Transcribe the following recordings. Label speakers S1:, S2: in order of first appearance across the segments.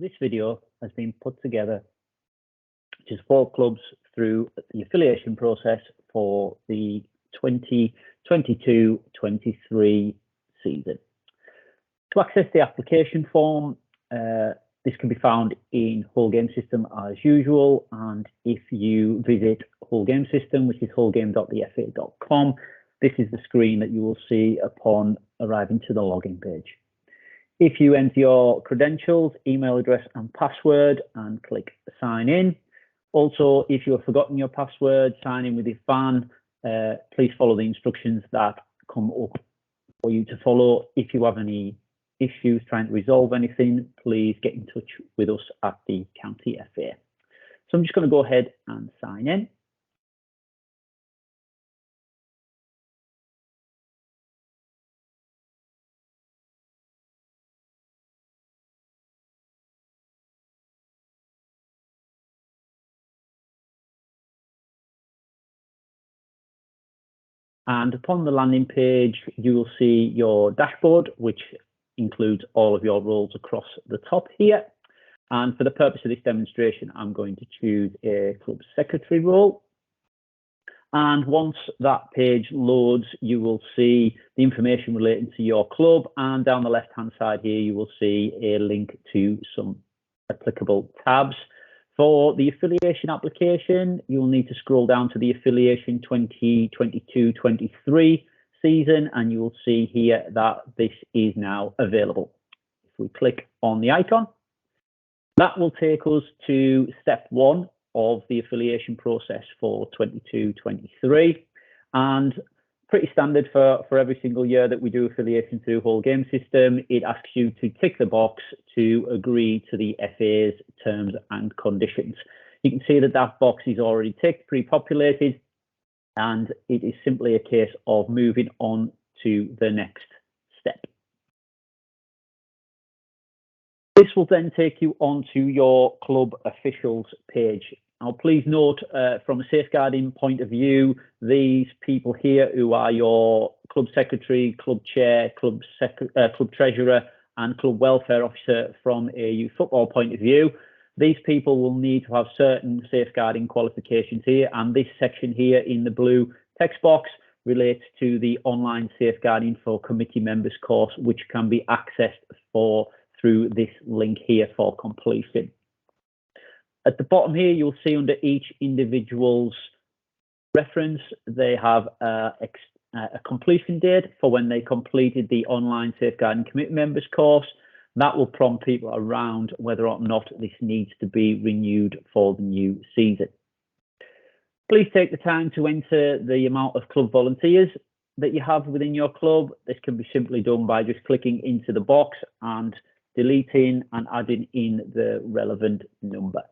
S1: This video has been put together to support clubs through the affiliation process for the 2022-23 season. To access the application form, this can be found in Whole Game System as usual, and if you visit Whole Game System, which is wholegame.thefa.com, this is the screen that you will see upon arriving to the login page. If you enter your credentials, email address and password and click sign in. Also, if you have forgotten your password, sign in with your FAN. Please follow the instructions that come up for you to follow. If you have any issues trying to resolve anything, please get in touch with us at the County FA. So I'm just going to go ahead and sign in. And upon the landing page, you will see your dashboard, which includes all of your roles across the top here. And for the purpose of this demonstration, I'm going to choose a club secretary role. And once that page loads, you will see the information relating to your club. And down the left-hand side here, you will see a link to some applicable tabs. For the affiliation application, you'll need to scroll down to the affiliation 2022-23 season, and you will see here that this is now available. If we click on the icon, that will take us to step one of the affiliation process for 22-23, and pretty standard for every single year that we do affiliation through Whole Game System. It asks you to tick the box to agree to the FA's terms and conditions. You can see that that box is already ticked, pre-populated, and it is simply a case of moving on to the next step. This will then take you onto your club officials page. Now, please note, from a safeguarding point of view, these people here who are your club secretary, club chair, club treasurer, and club welfare officer from a youth football point of view, these people will need to have certain safeguarding qualifications here. And this section here in the blue text box relates to the online safeguarding for committee members course, which can be accessed through this link here for completion. At the bottom here, you'll see under each individual's reference, they have a completion date for when they completed the online safeguarding committee members course. That will prompt people around whether or not this needs to be renewed for the new season. Please take the time to enter the amount of club volunteers that you have within your club. This can be simply done by just clicking into the box and deleting and adding in the relevant number.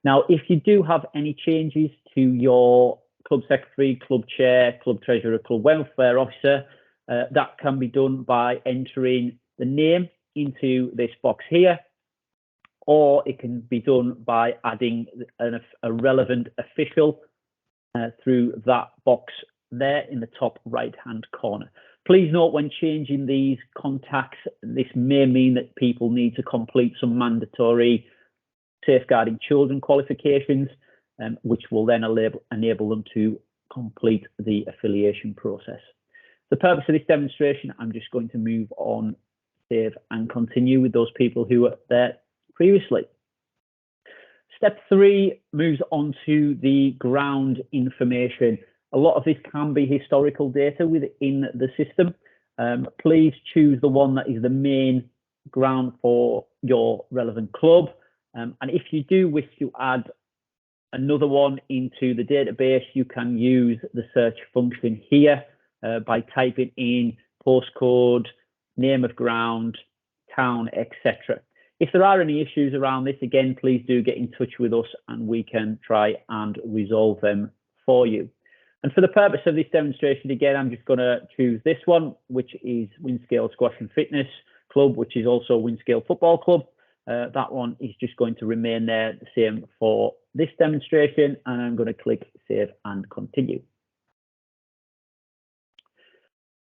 S1: Now, if you do have any changes to your club secretary, club chair, club treasurer, club welfare officer, that can be done by entering the name into this box here, or it can be done by adding a relevant official through that box there in the top right-hand corner. Please note, when changing these contacts, this may mean that people need to complete some mandatory safeguarding children qualifications, which will then enable them to complete the affiliation process. For the purpose of this demonstration, I'm just going to move on, save and continue with those people who were there previously. Step 3 moves on to the ground information. A lot of this can be historical data within the system. Please choose the one that is the main ground for your relevant club. And if you do wish to add another one into the database, you can use the search function here by typing in postcode, name of ground, town, etc. If there are any issues around this, again, please do get in touch with us and we can try and resolve them for you. And for the purpose of this demonstration, again, I'm just going to choose this one, which is Windscale Squash and Fitness Club, which is also Windscale Football Club. That one is just going to remain there the same for this demonstration, and I'm going to click save and continue.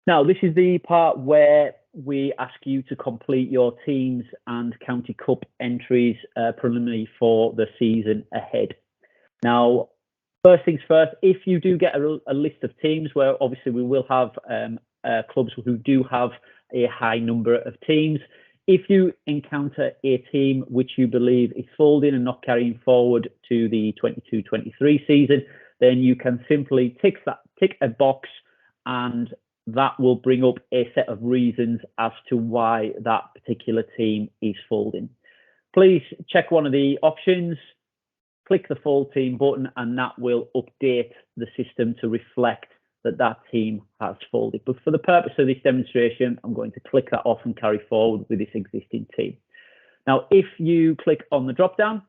S1: Now, this is the part where we ask you to complete your teams and county cup entries preliminary for the season ahead. Now, first things first, if you do get a list of teams, where obviously we will have clubs who do have a high number of teams, if you encounter a team which you believe is folding and not carrying forward to the 22-23 season, then you can simply tick a box, and that will bring up a set of reasons as to why that particular team is folding. Please check one of the options, click the fold team button, and that will update the system to reflect that that team has folded. But for the purpose of this demonstration, I'm going to click that off and carry forward with this existing team. Now, if you click on the drop down,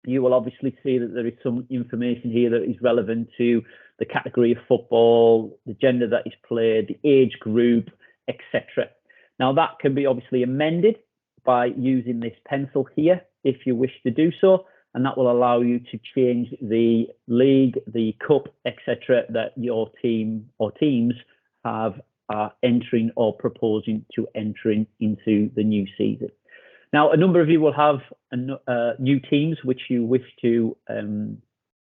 S1: you will obviously see that there is some information here that is relevant to the category of football, the gender that is played, the age group, etc. Now, that can be obviously amended by using this pencil here if you wish to do so, and that will allow you to change the league, the cup, etc. that your team or teams are entering or proposing to entering into the new season. Now, a number of you will have new teams which you wish to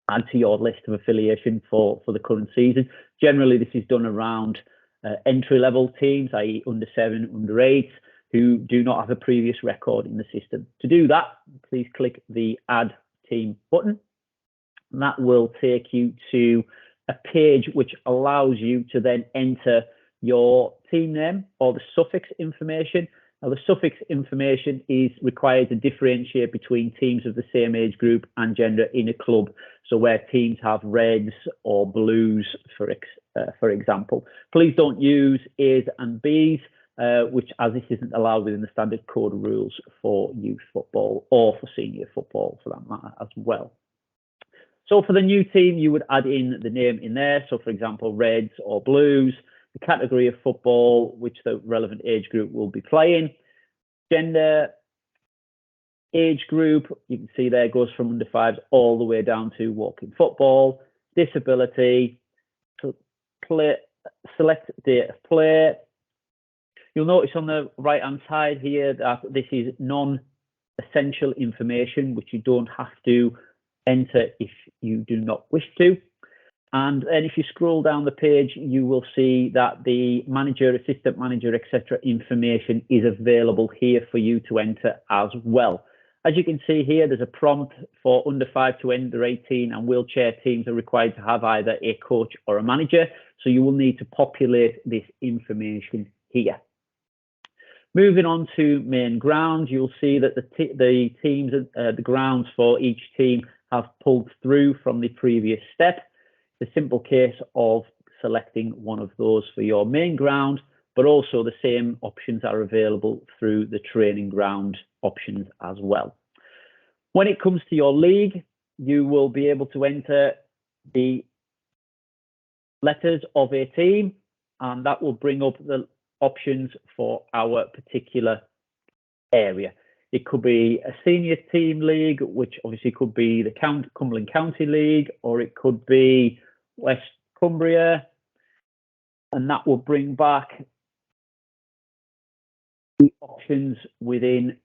S1: add to your list of affiliation for the current season. Generally, this is done around entry-level teams, i.e. under 7, under 8, who do not have a previous record in the system. To do that, please click the Add Team button, and that will take you to a page which allows you to then enter your team name or the suffix information. Now, the suffix information is required to differentiate between teams of the same age group and gender in a club. So where teams have reds or blues, for example. Please don't use A's and B's, which as this isn't allowed within the standard code rules for youth football or for senior football for that matter as well. So for the new team, you would add in the name in there. So for example, reds or blues, the category of football, which the relevant age group will be playing, gender, age group, you can see there goes from under 5s all the way down to walking football, disability, play, select date of play. You'll notice on the right-hand side here that this is non-essential information, which you don't have to enter if you do not wish to. And then if you scroll down the page, you will see that the manager, assistant manager, etc. information is available here for you to enter as well. As you can see here, there's a prompt for under 5 to under 18, and wheelchair teams are required to have either a coach or a manager. So you will need to populate this information here. Moving on to main ground, you'll see that the teams, the grounds for each team have pulled through from the previous step. The simple case of selecting one of those for your main ground, but also the same options are available through the training ground options as well. When it comes to your league, you will be able to enter the letters of a team, and that will bring up the options for our particular area. It could be a senior team league, which obviously could be the Cumberland County League, or it could be West Cumbria, and that will bring back the options within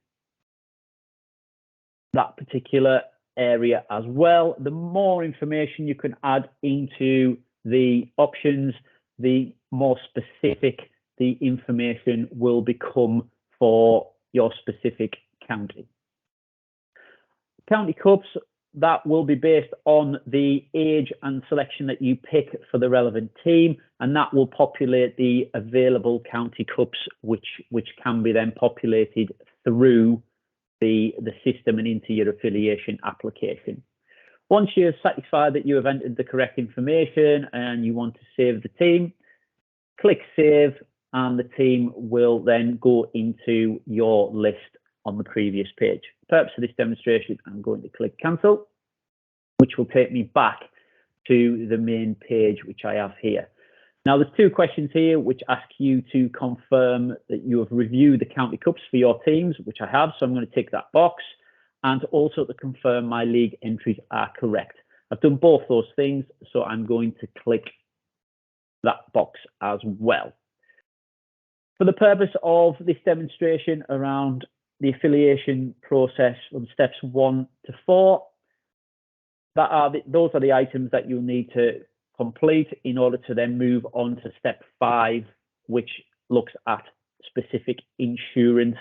S1: that particular area as well. The more information you can add into the options, the more specific the information will become for your specific county. County Cups, that will be based on the age and selection that you pick for the relevant team, and that will populate the available county cups, which can be then populated through the system and into your affiliation application. Once you're satisfied that you have entered the correct information and you want to save the team, click save, and the team will then go into your list on the previous page. For the purpose of this demonstration, I'm going to click cancel, which will take me back to the main page, which I have here. Now, there's two questions here which ask you to confirm that you have reviewed the county cups for your teams, which I have, so I'm going to tick that box, and also to confirm my league entries are correct. I've done both those things, so I'm going to click that box as well. For the purpose of this demonstration around the affiliation process from steps 1 to 4, those are the items that you'll need to complete in order to then move on to step 5, which looks at specific insurance